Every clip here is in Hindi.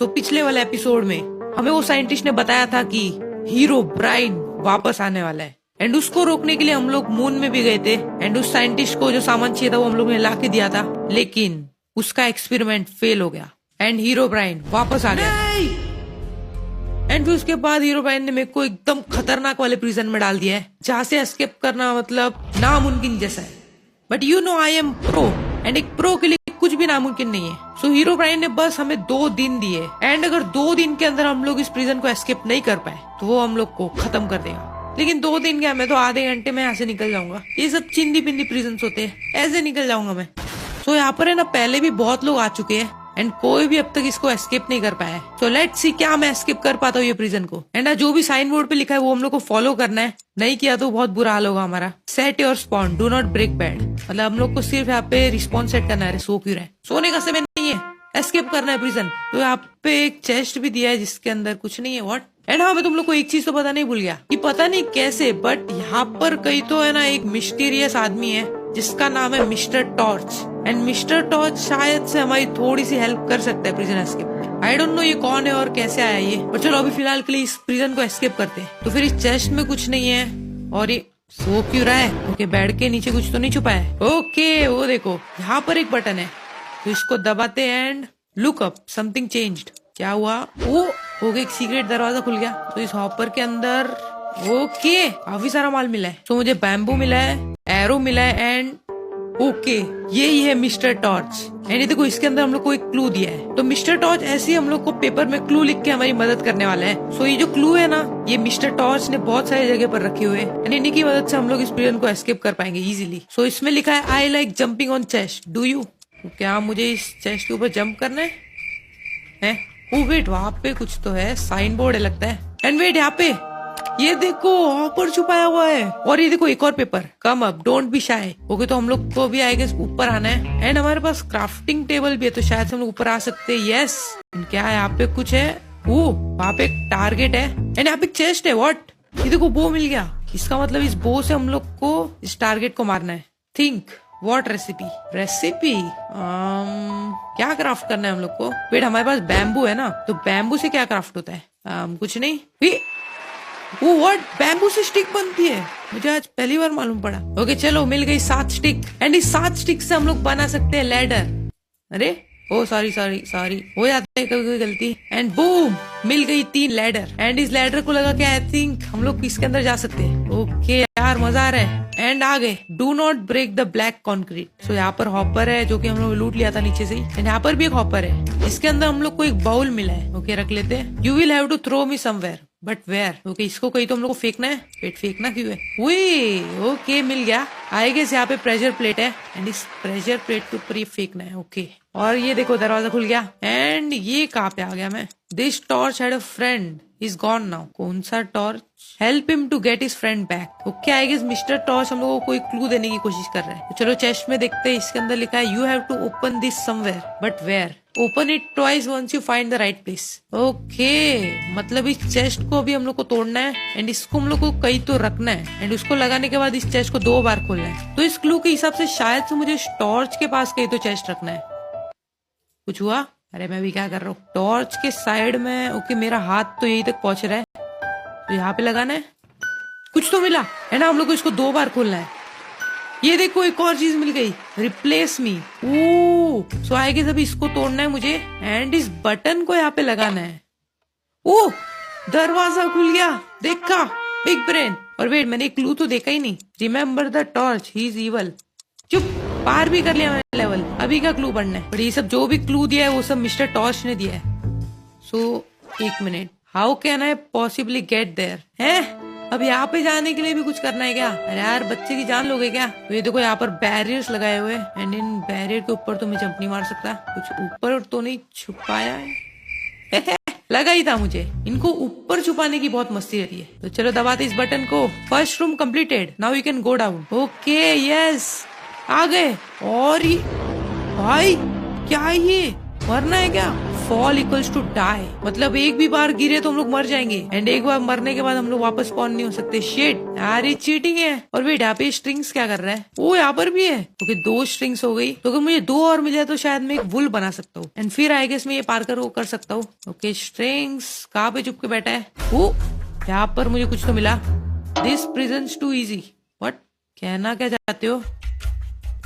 सो पिछले वाले एपिसोड में हमें वो साइंटिस्ट ने बताया था कि हीरो ब्राइन वापस आने वाला है एंड उसको रोकने के लिए हम लोग मून में भी गए थे एंड उस साइंटिस्ट को जो सामान चाहिए था वो हम लोग ने ला के दिया था, लेकिन उसका एक्सपेरिमेंट फेल हो गया एंड हीरो ब्राइन वापस आ गया। एंड फिर उसके बाद हीरो ब्राइन ने मेरे को एकदम खतरनाक वाले प्रिजन में डाल दिया है जहाँ से एस्केप करना मतलब नामुमकिन जैसा है। But you know I am pro and एक प्रो के लिए कुछ भी नामुमकिन नहीं है। सो हीरो ब्राइन ने बस हमें 2 दिन दिए एंड अगर 2 दिन के अंदर हम लोग इस प्रिजन को एस्केप नहीं कर पाए तो वो हम लोग को खत्म कर देगा। लेकिन 2 दिन क्या, मैं तो आधे घंटे में यहाँ से निकल जाऊंगा। ये सब चिंदी पिंदी प्रिजन होते हैं, ऐसे निकल जाऊंगा मैं। सो यहाँ पर है ना, पहले भी बहुत लोग आ चुके हैं एंड कोई भी अब तक इसको एस्केप नहीं कर पाया है। सो लेट्स सी क्या मैं एस्केप कर पाता हूँ ये प्रिजन को। एंड जो भी साइन बोर्ड पे लिखा है वो हम लोग को फॉलो करना है, नहीं किया तो बहुत बुरा हाल होगा हमारा। Set your spawn, do not break bed, मतलब हम लोग को सिर्फ यहाँ पे रिस्पॉन सेट करना है। सो क्यों रहे, सोने का समय नहीं है, एस्केप करना है प्रिजन। तो यहाँ पे एक चेस्ट भी दिया है जिसके अंदर कुछ नहीं है। व्हाट? एंड हाँ, मैं तुम लोग को एक चीज तो पता नहीं भूल गया कि पता नहीं कैसे बट यहाँ पर कहीं तो है ना एक मिस्टीरियस आदमी है जिसका नाम है mister torch. And mister torch शायद से हमारी थोड़ी सी हेल्प कर सकता है prison escape. I don't no ये कौन है और कैसे आया ये, पर चलो अभी फिलहाल के लिए इस प्रिजन को एस्केप करते हैं। तो फिर इस चेस्ट में कुछ नहीं है और ये सो क्यों रहा है? ओके, बेड के नीचे कुछ तो नहीं छुपा है। ओके, वो देखो यहाँ पर एक बटन है तो इसको दबाते and look up, something changed. क्या हुआ? ओ ओके, एक सीक्रेट दरवाजा खुल गया। तो इस हॉपर के अंदर ओके काफी सारा माल मिला है। तो मुझे बैम्बू मिला है, एरो मिला है एंड ओके यही है मिस्टर टॉर्च। एंड ये देखो इसके अंदर हम लोग को एक क्लू दिया है। तो मिस्टर टॉर्च ऐसे ही हम लोग को पेपर में क्लू लिख के हमारी मदद करने वाला है। सो ये जो क्लू है ना, ये मिस्टर टॉर्च ने बहुत सारी जगह पर रखे हुए हैं एंड इन्हीं की मदद से हम लोग इस प्रिजन को एस्केप कर पाएंगे इजीली। सो इसमें लिखा है I like jumping on chest, do you? क्या मुझे इस चेस्ट के ऊपर जंप करना है? ओ वेट, वहाँ पे कुछ तो है, साइन बोर्ड है लगता है। एंड वेट, यहाँ पे ये देखो ऊपर छुपाया हुआ है और ये देखो एक और paper, come up, don't be shy. Okay, तो हम लोग को भी आएगा ऊपर आना है एंड हमारे पास क्राफ्टिंग टेबल भी है तो शायद हम लोग ऊपर आ सकते हैं। यस, क्या है यहाँ पे? कुछ है, ओ वहाँ पे एक टारगेट है एंड यहाँ पे एक चेस्ट है। व्हाट? ये देखो बो मिल गया, इसका मतलब इस बो से हम लोग को इस टारगेट को मारना है। थिंक व्हाट रेसिपी क्या क्राफ्ट करना है हम लोग को? वेट, हमारे पास बैम्बू है ना, तो बैम्बू से क्या क्राफ्ट होता है? कुछ नहीं। वो व्हाट? बैम्बू से स्टिक बनती है, मुझे आज पहली बार मालूम पड़ा। ओके चलो, मिल गई 7 स्टिक एंड इस 7 स्टिक से हम लोग बना सकते हैं लैडर। अरे ओ सॉरी हो जाता है कभी कोई गलती। एंड बूम, मिल गई 3 लैडर एंड इस लैडर को लगा के आई थिंक हम लोग इसके अंदर जा सकते हैं। ओके यार, मजा आ रहा है। एंड आगे do not break the black concrete. So यहाँ पर हॉपर है जो कि हम लोग लूट लिया था नीचे से ही एंड यहाँ पर भी एक हॉपर है इसके अंदर हम लोग को एक बाउल मिला है। ओके, रख लेते हैं। You will have to throw me somewhere, but where? Okay, इसको कहीं तो हम लोग को फेंकना है। पेट फेंकना क्यों है? ओके मिल गया। आई गेस यहाँ पे प्रेशर प्लेट है एंड इस प्रेशर प्लेट के ऊपर ये फेंकना है। ओके, और ये देखो दरवाजा खुल गया एंड ये कहाँ पे आ गया मैं? This torch had a friend, is gone now. कौन सा torch? Help him to get his friend back. Okay, I guess mister Torch हम लोगों को कोई क्लू देने की कोशिश कर रहा है। तो चलो चेस्ट में देखते हैं। इसके अंदर लिखा है you have to open this somewhere, but where? Open it twice once you find the right place. Okay, मतलब इस चेस्ट को अभी हम लोग को तोड़ना है एंड इसको हम लोग को कहीं तो रखना है एंड उसको लगाने के बाद इस चेस्ट को 2 बार खोलना है। तो इस क्लू के हिसाब से शायद से मुझे टॉर्च के पास कहीं तो चेस्ट रखना है। कुछ हुआ? अरे मैं भी क्या कर रहा हूँ? टॉर्च के साइड में। ओके, मेरा हाथ तो यही तक पहुंच रहा है तो यहाँ पे लगाना है। कुछ तो मिला है ना, हम लोग को इसको 2 बार खोलना है। ये देखो एक और चीज मिल गई, replace me. So I guess अभी इसको तोड़ना है मुझे एंड इस बटन को यहाँ पे लगाना है। ओ दरवाजा खुल गया, देखा? Big brain. और वेट, मैंने एक क्लू तो देखा ही नहीं। Remember the torch, he is evil. चुप, पार भी कर लिया मैंने लेवल। अभी का क्लू पढ़ना है, पर ये सब जो भी क्लू दिया है वो सब मिस्टर टॉर्च ने दिया है। सो एक minute, how can I possibly get there? है अब यहाँ पे जाने के लिए भी कुछ करना है क्या? अरे यार, बच्चे की जान लोगे क्या? तो ये देखो यहाँ पर बैरियर्स लगाए हुए एंड इन बैरियर के ऊपर तो मैं जंप नहीं मार सकता। कुछ ऊपर तो नहीं छुपाया है? लगा ही था मुझे, इनको ऊपर छुपाने की बहुत मस्ती रहती है। तो चलो दबाते इस बटन को। First room completed, now you can go down. Okay yes, आ गए। और भाई क्या है ये? मरना है क्या? फॉल इक्वल्स टू डाई, मतलब एक भी बार गिरे तो हम लोग मर जाएंगे, एंड एक बार मरने के बाद हम लोग वापस स्पॉन नहीं हो सकते। शिट यार, ये चीटिंग है। और वेट, यहाँ पे स्ट्रिंग्स क्या कर रहा है? वो यहाँ पर भी है। ओके, 2 स्ट्रिंग्स हो गई। तो अगर मुझे 2 और मिल जाए तो शायद मैं एक वुल बना सकता हूँ, एंड फिर आई गेस मैं ये पार कर सकता हूँ। ओके, स्ट्रिंग्स कहाँ पे चुप के बैठा है? वो यहाँ पर मुझे कुछ तो मिला। This prison's too easy. What कहना क्या चाहते हो?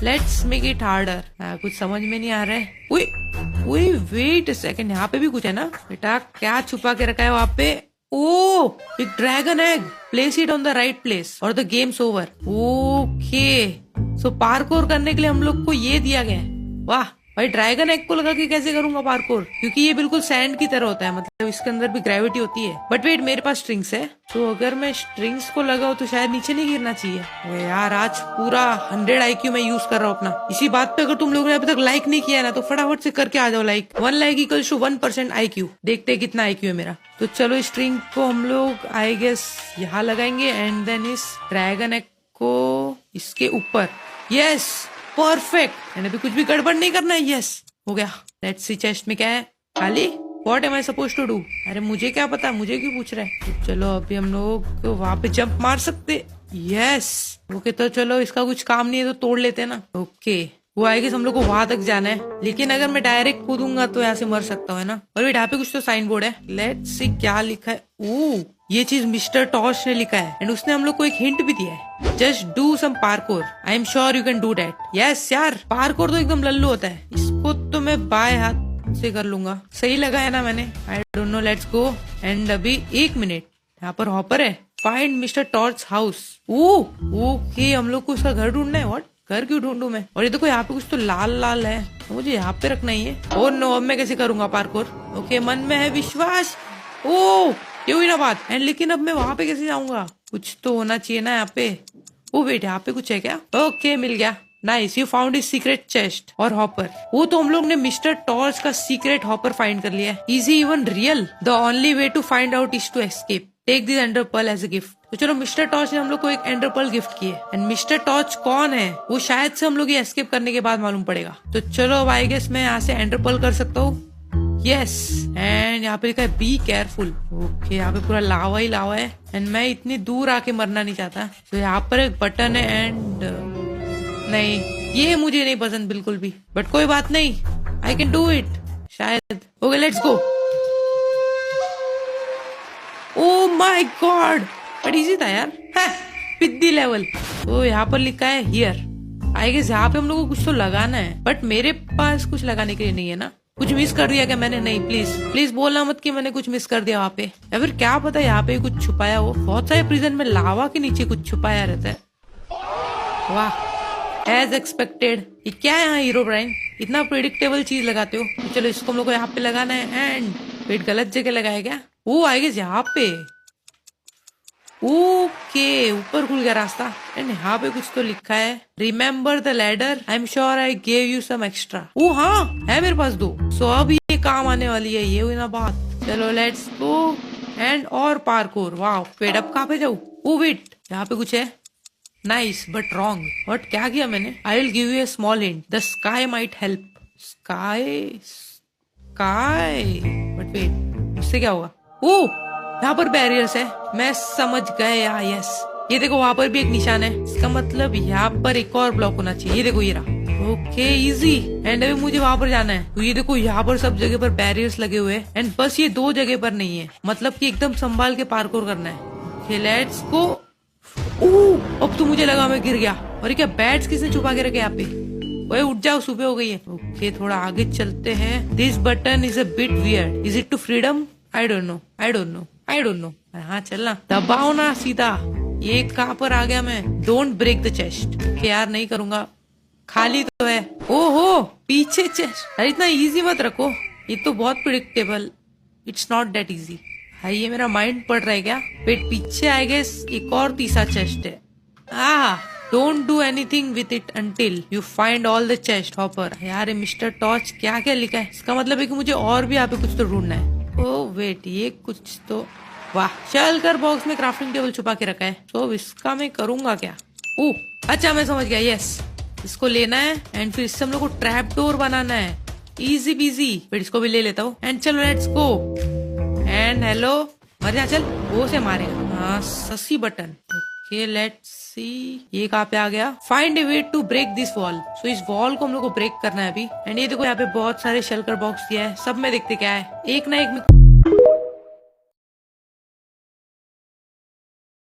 Let's make it harder. कुछ समझ में नहीं आ रहा है। उई वेट सेकंड, यहाँ पे भी कुछ है ना बेटा? क्या छुपा के रखा है वहाँ पे? ओ, एक dragon egg. Place it on the right place और the game's over. Okay, so parkour करने के लिए हम लोग को ये दिया गया है। वाह भाई, ड्रैगन एग को लगा कि कैसे करूंगा पार्कोर, क्योंकि ये बिल्कुल सैंड की तरह होता है, मतलब इसके अंदर भी ग्रेविटी होती है। बट वेट, मेरे पास स्ट्रिंग्स है, तो अगर मैं स्ट्रिंग्स को लगाऊं तो शायद नीचे नहीं गिरना चाहिए। ओए यार, आज पूरा 100 IQ मैं यूज कर रहा हूँ अपना। इसी बात पे अगर तुम लोगों ने अभी तक लाइक नहीं किया है ना, तो फटाफट से करके आ जाओ like. 1 like equals to 1% IQ। देखते हैं कितना IQ है मेरा। तो चलो, स्ट्रिंग को हम लोग आई गेस यहाँ लगाएंगे, एंड देन इस ड्रैगन एग को इसके ऊपर। Yes, perfect. एंड अभी कुछ भी गड़बड़ नहीं करना है। यस, हो गया। लेट्स सी चेस्ट में क्या है? खाली। What am I suppose to do? अरे मुझे क्या पता, मुझे क्यों पूछ रहा है? तो चलो, अभी हम लोग वहां पे जंप मार सकते। यस, ओके, तो चलो, इसका कुछ काम नहीं है तो तोड़ लेते हैं ना। ओके, वो आएगी, हम लोग को वहां तक जाना है, लेकिन अगर मैं डायरेक्ट कूदूंगा तो यहाँ से मर सकता हूँ, है ना? और यहाँ पे कुछ तो साइन बोर्ड है। लेट्स सी क्या लिखा है। ओह, ये चीज मिस्टर टॉश ने लिखा है, एंड उसने हम लोग को एक हिंट भी दिया है। Just do some parkour, I am sure you can do that. Yes यार, पार्कोर तो एकदम लल्लू होता है। इसको तो मैं बाएं हाथ से कर लूंगा। सही लगाया ना मैंने? आई don't no, let's go. And अभी 1 मिनट, यहाँ पर हॉपर है। Find mister torch house. Okay, हम लोग को उसका घर ढूंढना है। व्हाट? घर क्यों ढूंढूं मैं? और ये देखो, यहाँ पे कुछ तो लाल लाल है, तो मुझे यहाँ पे रखना ही है। और नो, अब मैं कैसे करूंगा पार्कोर? ओके, मन में है विश्वास। ओ, ये हुई ना बात। एंड लेकिन अब मैं वहां पे कैसे जाऊंगा? कुछ तो होना चाहिए ना यहाँ पे। ओ वेट, यहाँ पे कुछ है क्या? ओके, मिल गया। Nice, you found his secret chest और हॉपर। वो तो हम लोग ने मिस्टर टॉर्च का सीक्रेट हॉपर फाइंड कर लिया है। Is he even real? The only way to find out is to escape. Take this ender pearl as a gift. तो चलो, मिस्टर टॉर्च ने हम लोग को एक एंडर पर्ल गिफ्ट की है, एंड मिस्टर टॉर्च कौन है वो शायद से हम लोग ये एस्केप करने के बाद मालूम पड़ेगा। तो चलो, अब आई गेस मैं यहाँ से एंडर पर्ल कर सकता हूँ। यस, एंड यहाँ पे लिखा है बी केयरफुल। ओके, यहाँ पे पूरा लावा ही लावा है, एंड मैं इतनी दूर आके मरना नहीं चाहता। तो यहाँ पर एक बटन है, एंड नहीं, ये मुझे नहीं पसंद बिल्कुल भी, बट कोई बात नहीं, आई कैन डू इट शायद। Okay, let's go. Oh my God, but easy था यार। पिद्दी लेवल। तो यहाँ पर लिखा है हियर। आई गेस यहाँ पे हम लोग को कुछ तो लगाना है, बट मेरे पास कुछ लगाने के लिए नहीं है ना। कुछ मिस कर दिया क्या मैंने? नहीं, प्लीज प्लीज बोलना मत कि मैंने कुछ मिस कर दिया वहाँ पे, या फिर क्या पता यहाँ पे कुछ छुपाया हो। बहुत सारे प्रिजन में लावा के नीचे कुछ छुपाया रहता है। वाह, एज एक्सपेक्टेड। ये क्या है यहाँ हीरो ब्राइन? इतना प्रिडिक्टेबल चीज लगाते हो। तो चलो, इसको हम लोग को यहाँ पे लगाना है, एंड वेट, गलत जगह लगाया क्या? वो आई गेस यहाँ पे। ओके, ऊपर खुल गया रास्ता, एंड यहाँ पे कुछ तो लिखा है, remember the ladder, I am sure I gave you some extra. Oh हाँ, है मेरे पास 2, सो अब ये काम आने वाली है। ये हुई ना बात। चलो, लेट्स गो। एंड और पार्कोर। वाह, वेट, अब कहाँ पे जाऊँ? ओ वेट, यहाँ पे कुछ है। Nice but wrong. बट क्या किया मैंने? I will give you a small hint, the sky might help. Sky sky, but wait, उससे क्या होगा? ओ, यहाँ पर बैरियर्स है, मैं समझ गया। यस, ये देखो, वहां पर भी एक निशान है, इसका मतलब यहाँ पर एक और ब्लॉक होना चाहिए। ये देखो, ये रहा। Okay, easy. एंड अभी मुझे वहां पर जाना है। तो ये देखो, यहाँ पर सब जगह पर बैरियर्स लगे हुए हैं, एंड बस ये 2 जगह पर नहीं है, मतलब कि एकदम संभाल के पार्कोर करना है। Okay, let's go. ओह, अब तो मुझे लगा मैं गिर गया। और ये क्या बैट्स किसने छुपा के रखे यहाँ पे? ओए उठ जाओ, सुबह हो गई है। ओके, थोड़ा आगे चलते हैं। This button is a bit weird, is it to freedom? I don't know, I don't know, I don't know. हाँ, चलना, दबाओ ना सीधा। ये कहाँ पर आ गया मैं? Don't break the chest. यार नहीं करूंगा, खाली तो है। ओहो, पीछे चेस्ट। अरे इतना इजी मत रखो, ये तो बहुत predictable. It's not that easy. हाँ, ये मेरा माइंड पढ़ रहा है क्या? पेट पीछे आई गेस एक और तीसरा चेस्ट है। Don't do anything with it until you find all the chest hopper. यार मिस्टर टॉर्च क्या क्या लिखा है? इसका मतलब है कि मुझे और भी यहाँ पे कुछ तो ढूंढना है। ओह वेट, ये कुछ तो, वाह, चल कर बॉक्स में क्राफ्टिंग टेबल छुपा के रखा है, तो इसका मैं करूंगा क्या? ओह अच्छा, मैं समझ गया। यस, इसको लेना है, एंड फिर इससे हम लोग को ट्रैप डोर बनाना है। इजी बीजी, फिर इसको भी ले लेता हूँ एंड चलो लेट्स गो। एंड हेलो, मर जा चल, वो से मारे। हाँ ससी बटन, ओके लेट्स सी ये कहाँ पे आ गया। Find a way to break this wall. So इस वॉल को हम लोग को ब्रेक करना है अभी। एंड ये देखो यहाँ पे बहुत सारे शेल्कर बॉक्स दिया है, सब में देखते क्या है, एक ना एक में